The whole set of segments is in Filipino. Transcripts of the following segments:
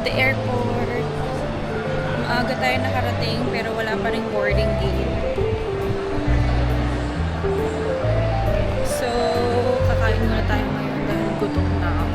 the airport. Maaga tayo nakarating pero wala pa ring boarding gate. So, kakain muna tayo ngayon dahil gutom na ako.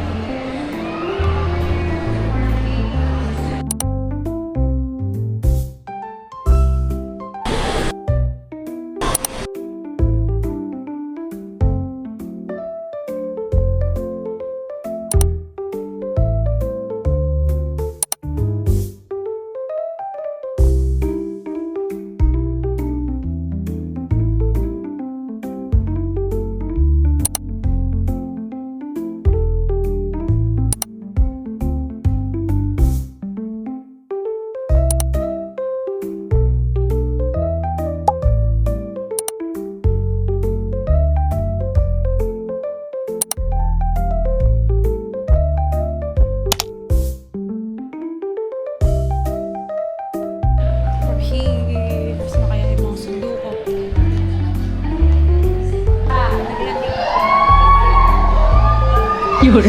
Yun.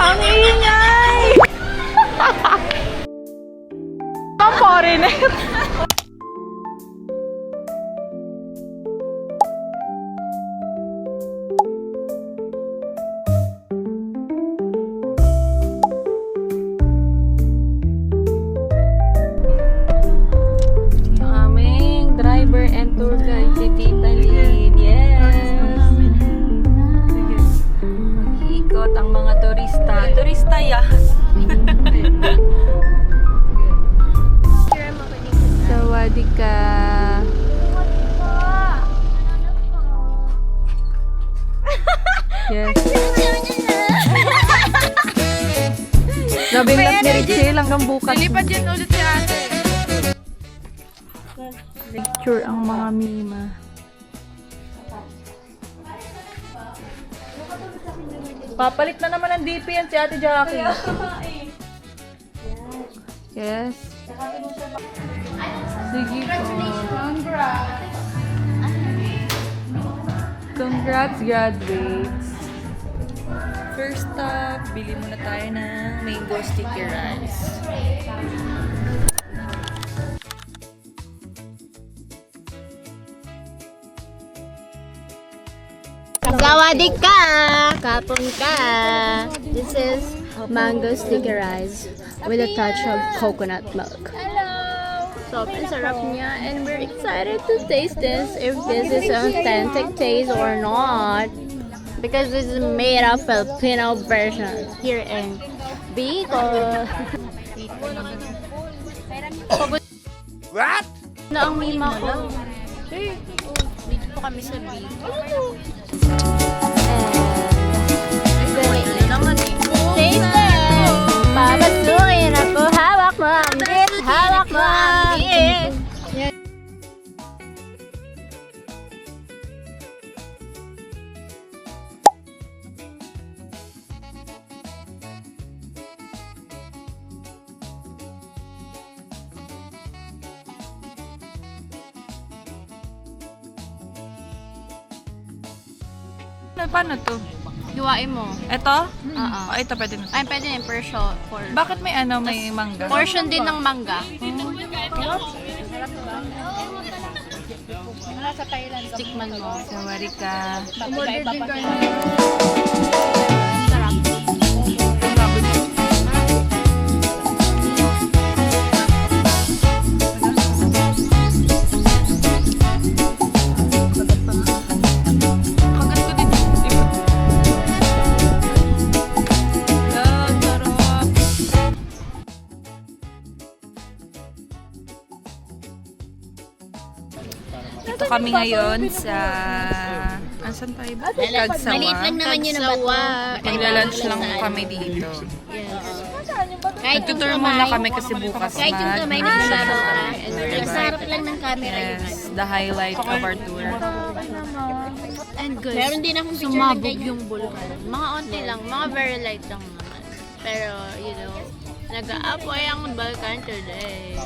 Ang ingay! Ang foreigner! Yung aming driver and tour guide, si Tita Lynn. Yes! Ikot ang mga turista. Turista yan. Sawadika. Yes. Grabe lang ni Richel hanggang bukas. Lilipat yan ulit si ate. Picture ang mga mima. Papalit na naman ang DP yan si Ate Jackie. Yes. Sige po. Congrats, graduates. First stop, bili muna tayo ng mango sticky rice. Sawadika! Kapon ka! This is mango sticky rice with a touch of coconut milk. So, ang sarap niya and we're excited to taste this if this is authentic taste or not. Because this is made of Filipino version here in Bicol. What? Na ang mima ko. Dito po kami sa Bicol. Taster! Papasukin ako, hawak mo ang bit, hawak mo ang bit. Paano to? Hiwain mo. Ito? Oo. Oh, ito pwede na. Ay, pwede yung portion. Bakit may ano, may mangga? Portion din ng mangga. Tikman mo. Sawarika. Umorder din ka na. Ito kami ngayon sa... Asan tayo ba? Kagsawa. Maliit lang naman yun ang bato. Magla-lunch lang kami dito. Kahit yung Nagtutur muna kami kasi bukas kahit yung kamay na nilaro ka. Nasarap lang ng camera yun. Yes, the highlight of our tour. And guys, meron din akong picture sumabog yung bulkan. Mga onti lang, mga very light lang naman. Pero, you know, nag-aapoy ang Balkan today.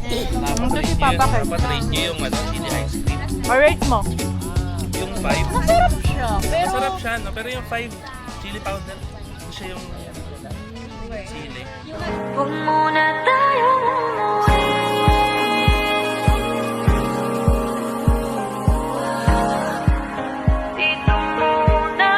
Ito si Papa Ken. Dapat rate nyo yung chili ice cream. Rate mo? Yung 5. Masarap siya. Pero Masarap siya, no? Pero yung 5 chili powder, hindi siya yung Sili. Huwag muna tayong umuwi. Dito muna.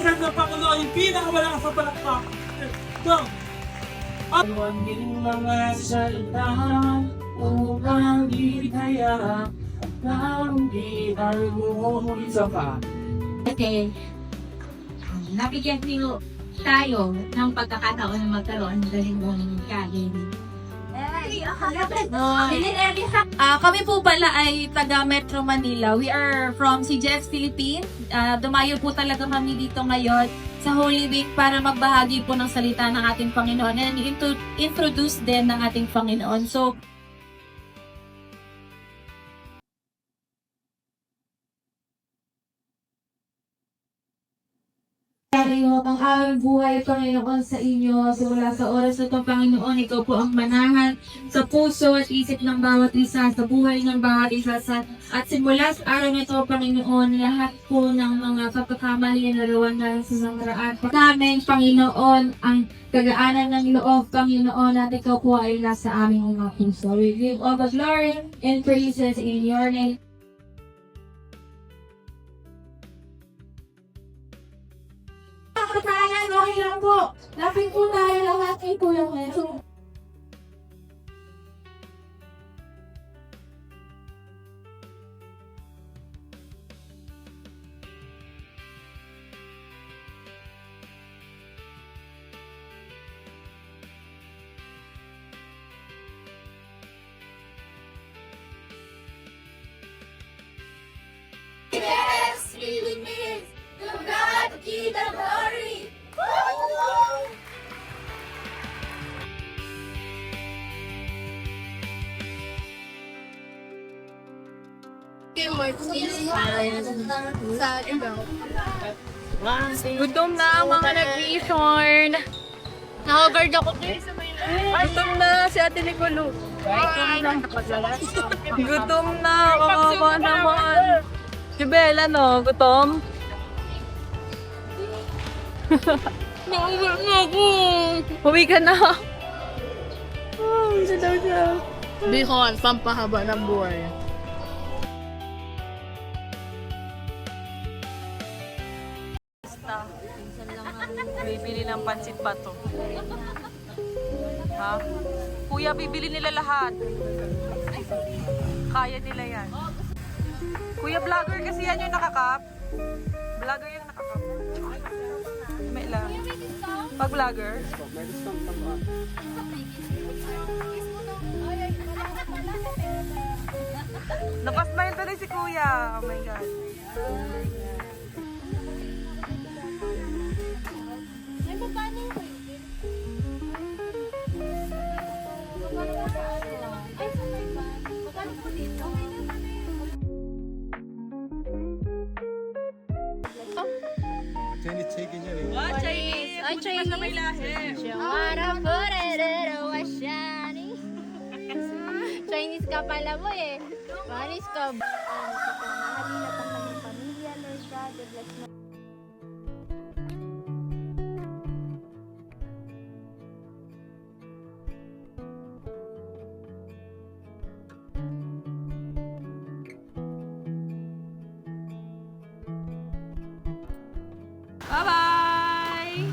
Sa Pangulo, yung pinakawala sa palakpak. Go! Huwag din mga salita upang di kaya ang di mo isa pa. Kasi nabigyan niyo tayo ng pagkakataon na magkaroon ng galingong kain. Kami po pala ay taga Metro Manila. We are from CGF Philippines. Dumayo po talaga kami dito ngayon sa Holy Week para magbahagi po ng salita ng ating Panginoon and introduce din ng ating Panginoon. So, Tayo ang aming buhay, Panginoon, sa inyo. Simula sa oras na ito, Panginoon, ikaw po ang manahan sa puso at isip ng bawat isa, sa buhay ng bawat isa. At simula sa araw na ito, Panginoon, lahat po ng mga pagkakamali na narawan na sa sangraan. Namin, Panginoon, ang kagaanan ng loob, Panginoon, at ikaw po ay nasa aming mga puso. We give all the glory and praises in your name. Kapatayan, okay lang po. Lapit po tayo lahat kay Kuya Meso. Yes, we will miss. To God be the glory. Gutom na ang mga nag-i-shorn. Nakagard ako din. Gutom na si Ate Nicolo. Gutom na, kawawa naman. Si Bella, no? Gutom? Uwi ka na. Oh, isa daw siya. Bihon, pampahaba ng buhay. Bibili ng pansit pa to. Ha? Kuya, bibili nila lahat. Kaya nila yan. Kuya, vlogger kasi yan yung nakakap. Vlogger yung nakakap. May lang. Pag vlogger. Napasmile to rin si Kuya. Oh my God. Chinese. Ay, Chinese. May lahi. Chinese ka pala mo eh. Chinese ka. Mahalin at ang kanyang pamilya, Lord God. Bless mo. Bye-bye!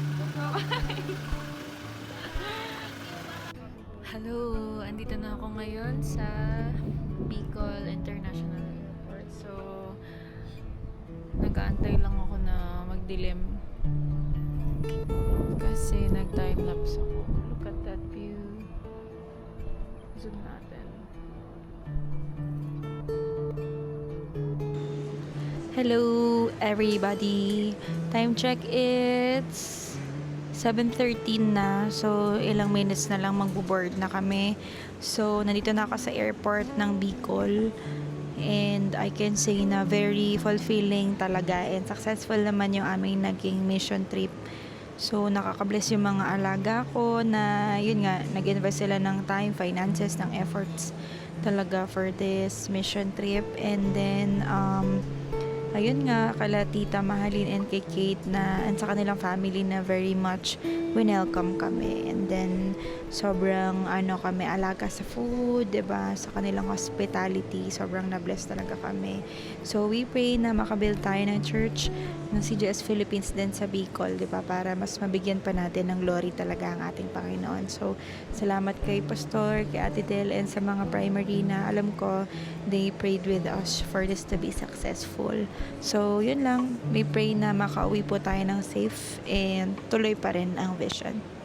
Hello! Andito na ako ngayon sa Bicol International Airport. So, nag-aantay lang ako na magdilim. Kasi nag-time-lapse ako. Look at that view. Zoom natin. Hello everybody! Time check, it's 7:13 na. So, ilang minutes na lang magbo-board na kami. So, nandito na ako sa airport ng Bicol. And I can say na very fulfilling talaga and successful naman yung aming naging mission trip. So, nakakabless yung mga alaga ko na, yun nga, nag-invest sila ng time, finances, ng efforts talaga for this mission trip. And then, ayun nga, kala Tita Mahalin and kay Kate na, and sa kanilang family na very much winelcome kami. And then, sobrang kami, alaga sa food, diba? Sa kanilang hospitality, sobrang na-bless talaga kami. So, we pray na makabuild tayo ng church ng CGS Philippines din sa Bicol, diba? Para mas mabigyan pa natin ng glory talaga ang ating Panginoon. So, salamat kay Pastor, kay Ate Del, and sa mga primary na alam ko, they prayed with us for this to be successful. So, yun lang. We pray na makauwi po tayo ng safe and tuloy pa rin ang vision.